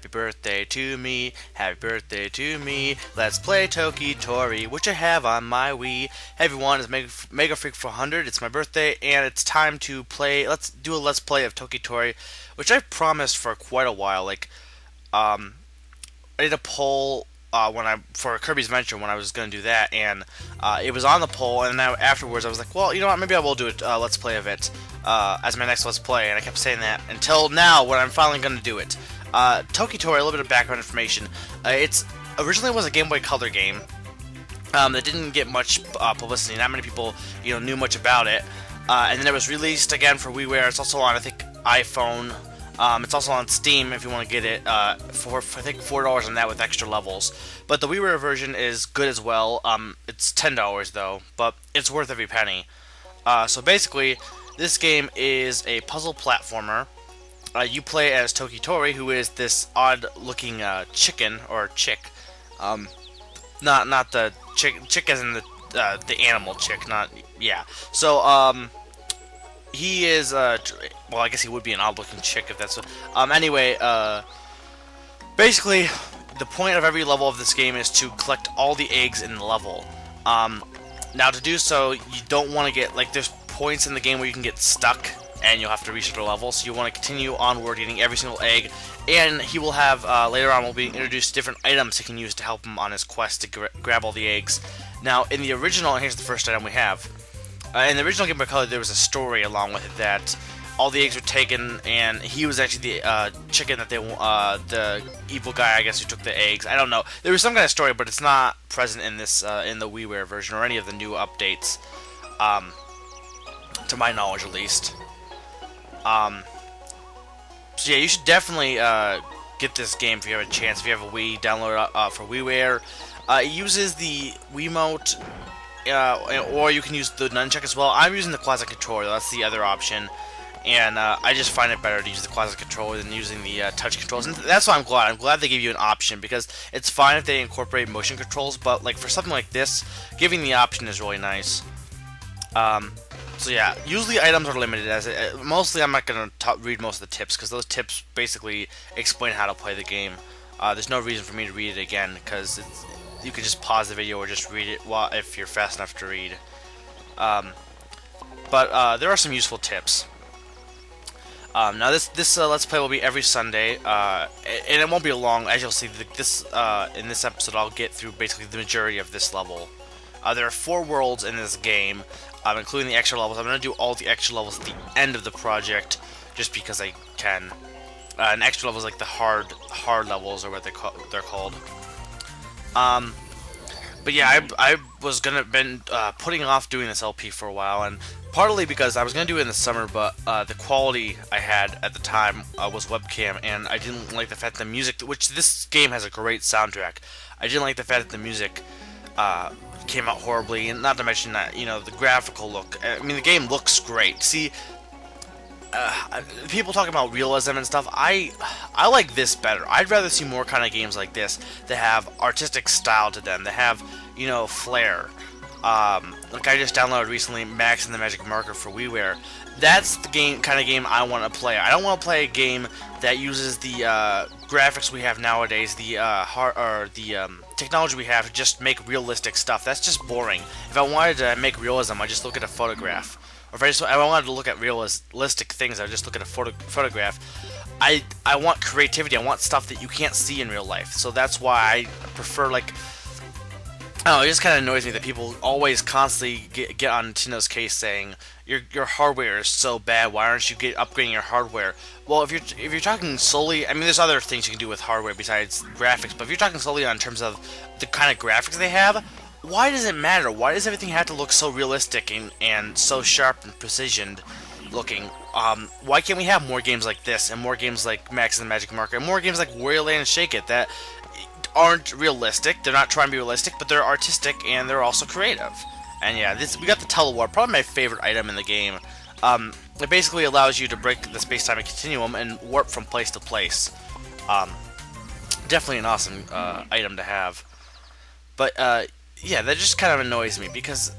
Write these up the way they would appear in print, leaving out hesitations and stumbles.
Happy birthday to me, happy birthday to me. Let's play Toki Tori, which I have on my Wii. Hey everyone, it's Mega Freak 400. It's my birthday, and it's time to play. Let's do a Let's Play of Toki Tori, which I promised for quite a while. I did a poll for Kirby's Adventure when I was going to do that, and it was on the poll. And now afterwards, I was like, well, you know what? Maybe I will do it. Let's Play of it as my next Let's Play. And I kept saying that until now, when I'm finally going to do it. Toki Tori, a little bit of background information. It's originally was a Game Boy Color game that didn't get much publicity. Not many people, knew much about it. And then it was released again for WiiWare. It's also on, I think, iPhone. It's also on Steam if you want to get it for I think $4 on that with extra levels. But the WiiWare version is good as well. It's $10 though, but it's worth every penny. So basically, this game is a puzzle platformer. You play as Toki Tori, who is this odd-looking chicken or chick. Not the chick as in the animal chick. So he is well, I guess he would be an odd-looking chick if that's anyway, basically the point of every level of this game is to collect all the eggs in the level. Now to do so, you don't want to get, there's points in the game where you can get stuck and you'll have to reach the level, so you want to continue onward getting every single egg. And he will have later on will be introduced different items he can use to help him on his quest to grab all the eggs. Now in the original, here's the first item we have. In the original Game Boy Color, there was a story along with it that all the eggs were taken, and he was actually the chicken that the evil guy, I guess, who took the eggs. I don't know. There was some kind of story, but it's not present in this in the WiiWare version or any of the new updates, to my knowledge, at least. So yeah, you should definitely get this game if you have a chance. If you have a Wii, download it for WiiWare. It uses the Wiimote. Or you can use the nunchuck as well. I'm using the quasi controller. That's the other option, and I just find it better to use the quasi controller than using the touch controls. And that's why I'm glad. I'm glad they give you an option, because it's fine if they incorporate motion controls, but for something like this, giving the option is really nice. So yeah, usually items are limited. Mostly, I'm not gonna read most of the tips, because those tips basically explain how to play the game. There's no reason for me to read it again, because you can just pause the video or just read it if you're fast enough to read. But there are some useful tips. Now this Let's Play will be every Sunday, and it won't be long. As you'll see, in this episode, I'll get through basically the majority of this level. There are 4 worlds in this game, including the extra levels. I'm going to do all the extra levels at the end of the project, just because I can. And extra levels, like the hard levels, are what they're called. But yeah, I was been putting off doing this LP for a while, and partly because I was gonna do it in the summer, but the quality I had at the time was webcam, and I didn't like the fact that the music, which this game has a great soundtrack, I didn't like the fact that the music came out horribly, and not to mention that the graphical look. I mean, the game looks great. See. People talking about realism and stuff, I like this better. I'd rather see more kind of games like this that have artistic style to them, that have, flair. Like I just downloaded recently Max and the Magic Marker for WiiWare. That's the kind of game I want to play. I don't want to play a game that uses the graphics we have nowadays, the technology we have to just make realistic stuff. That's just boring. If I wanted to make realism, I just look at a photograph. Or if I wanted to look at realistic things, I would just look at a photograph. I want creativity. I want stuff that you can't see in real life. So that's why I prefer, I don't know, it just kind of annoys me that people always constantly get on Nintendo's case saying your hardware is so bad. Why aren't you upgrading your hardware? Well, if you're talking solely, I mean, there's other things you can do with hardware besides graphics. But if you're talking solely on terms of the kind of graphics they have, why does it matter? Why does everything have to look so realistic and so sharp and precision looking? Why can't we have more games like this, and more games like Max and the Magic Marker, and more games like Wario Land and Shake It that aren't realistic? They're not trying to be realistic, but they're artistic and they're also creative. And yeah, we got the telewarp, probably my favorite item in the game. It basically allows you to break the space-time continuum and warp from place to place. Definitely an awesome item to have. But yeah, that just kind of annoys me, because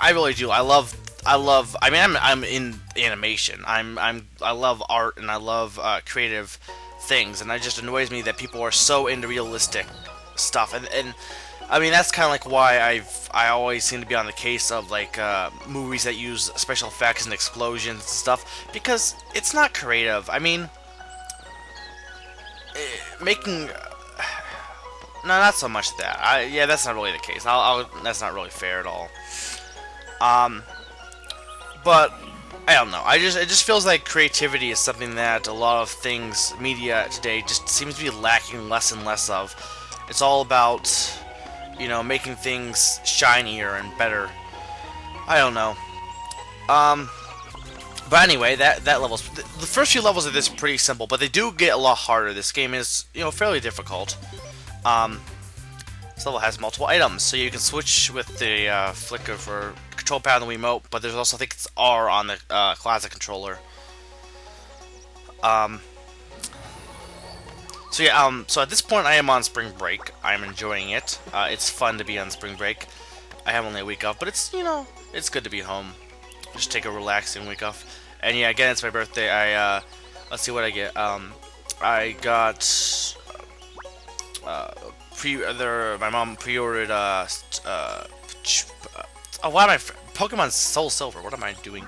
I really do. I mean, I'm in animation. I love art, and I love creative things, and it just annoys me that people are so into realistic stuff. And I mean, that's kind of like why I always seem to be on the case of like movies that use special effects and explosions and stuff, because it's not creative. I mean, making no, not so much that. Yeah, that's not really the case. That's not really fair at all. But I don't know. It just feels like creativity is something that a lot of things, media today, just seems to be lacking less and less of. It's all about, you know, making things shinier and better. I don't know. But anyway, that level's the first few levels of this are pretty simple, but they do get a lot harder. This game is, you know, fairly difficult. This level has multiple items, so you can switch with the flick of or control pad on the Wiimote, but there's also, I think it's R on the classic controller. So yeah, so at this point I am on spring break. I am enjoying it. It's fun to be on spring break. I have only a week off, but it's, you know, it's good to be home. Just take a relaxing week off. And yeah, again, it's my birthday. Let's see what I get. I got my mom pre-ordered why am I Pokemon Soul Silver? What am I doing?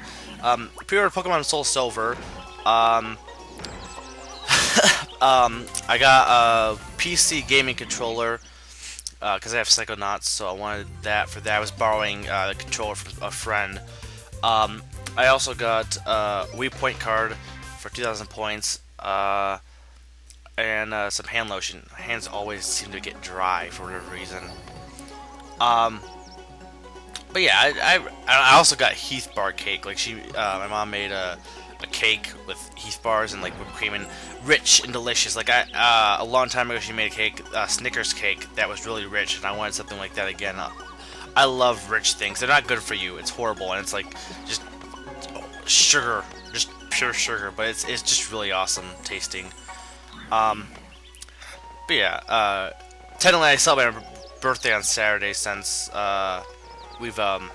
Pre-ordered Pokemon Soul Silver. I got a PC gaming controller because I have Psychonauts, so I wanted that for that. I was borrowing the controller from a friend. I also got a Wii Point card for 2,000 points, and some hand lotion. My hands always seem to get dry for whatever reason. But yeah, I also got Heath bar cake. Like my mom made a cake with Heath bars and like whipped cream, and rich and delicious. Like a long time ago, she made a cake, Snickers cake, that was really rich, and I wanted something like that again. I love rich things. They're not good for you. It's horrible, and it's like just sugar, just pure sugar. But it's just really awesome tasting. But yeah, technically I celebrate my birthday on Saturday since we've been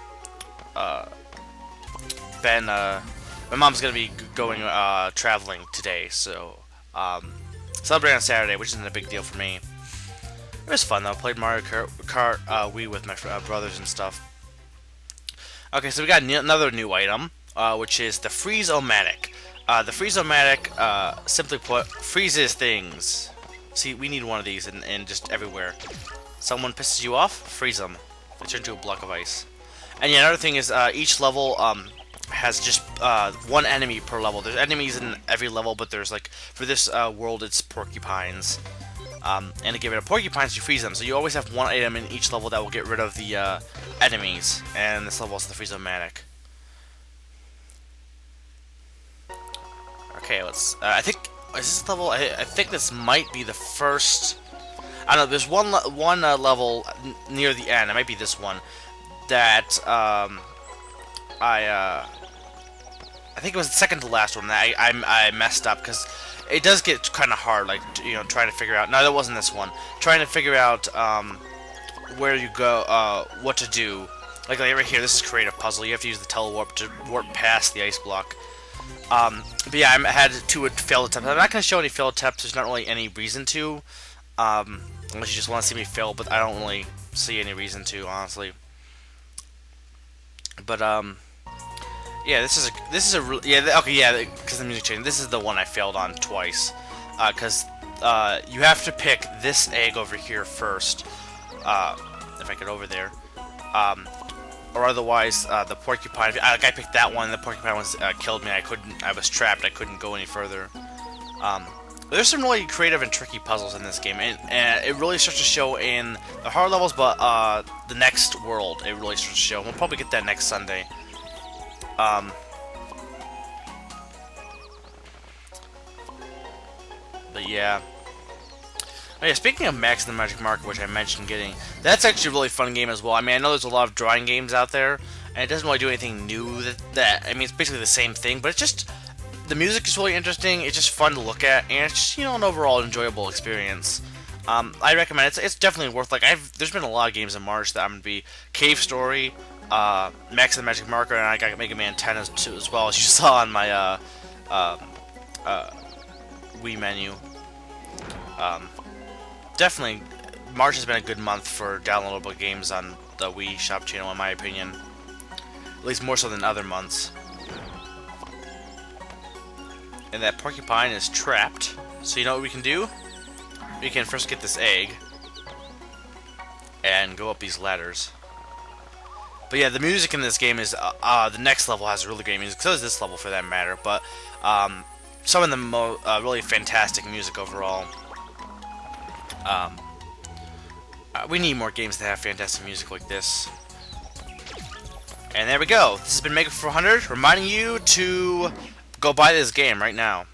my mom's gonna be going traveling today, so celebrate on Saturday, which isn't a big deal for me. It was fun though. Played Mario Kart Wii with my brothers and stuff. Okay, so we got another new item, which is the Freeze-O-Matic. The Freeze-O-Matic, simply put, freezes things. See, we need one of these in just everywhere. Someone pisses you off, freeze them. They turn into a block of ice. And yeah, another thing is each level has just one enemy per level. There's enemies in every level, but there's like, for this world, it's porcupines. And to get rid of porcupines, you freeze them. So you always have one item in each level that will get rid of the enemies. And this level is the Freeze-O-Matic. Okay, let's. I think is this level? I think this might be the first. I don't know. There's one level near the end. It might be this one that I think it was the second to last one that I messed up, because it does get kind of hard, like, you know, trying to figure out. No, that wasn't this one. Trying to figure out where you go, what to do. Like right here, this is creative puzzle. You have to use the telewarp to warp past the ice block. But yeah, I had 2 failed attempts. I'm not going to show any failed attempts. There's not really any reason to, unless you just want to see me fail. But I don't really see any reason to, honestly. But yeah, this is a okay, yeah, because the music changed. This is the one I failed on twice, because you have to pick this egg over here first, if I get over there, or otherwise the porcupine. I picked that one. The porcupine was killed me. I was trapped. I couldn't go any further. But there's some really creative and tricky puzzles in this game, and it really starts to show in the hard levels, but the next world it really starts to show. We'll probably get that next Sunday. But yeah. Oh yeah, speaking of Max and the Magic Marker, which I mentioned getting, that's actually a really fun game as well. I mean, I know there's a lot of drawing games out there, and it doesn't really do anything new. I mean, it's basically the same thing, but it's just, the music is really interesting. It's just fun to look at, and it's just, you know, an overall enjoyable experience. I recommend it. It's definitely worth, like, there's been a lot of games in March that I'm gonna be Cave Story, Max and the Magic Marker, and I got Mega Man 10 as well, as you saw on my Wii menu. Definitely, March has been a good month for downloadable games on the Wii Shop channel, in my opinion. At least more so than other months. And that porcupine is trapped. So you know what we can do? We can first get this egg and go up these ladders. But yeah, the music in this game is the next level has really great music. So does this level, for that matter. But some of the really fantastic music overall. We need more games that have fantastic music like this. And there we go. This has been Mega 400, reminding you to go buy this game right now.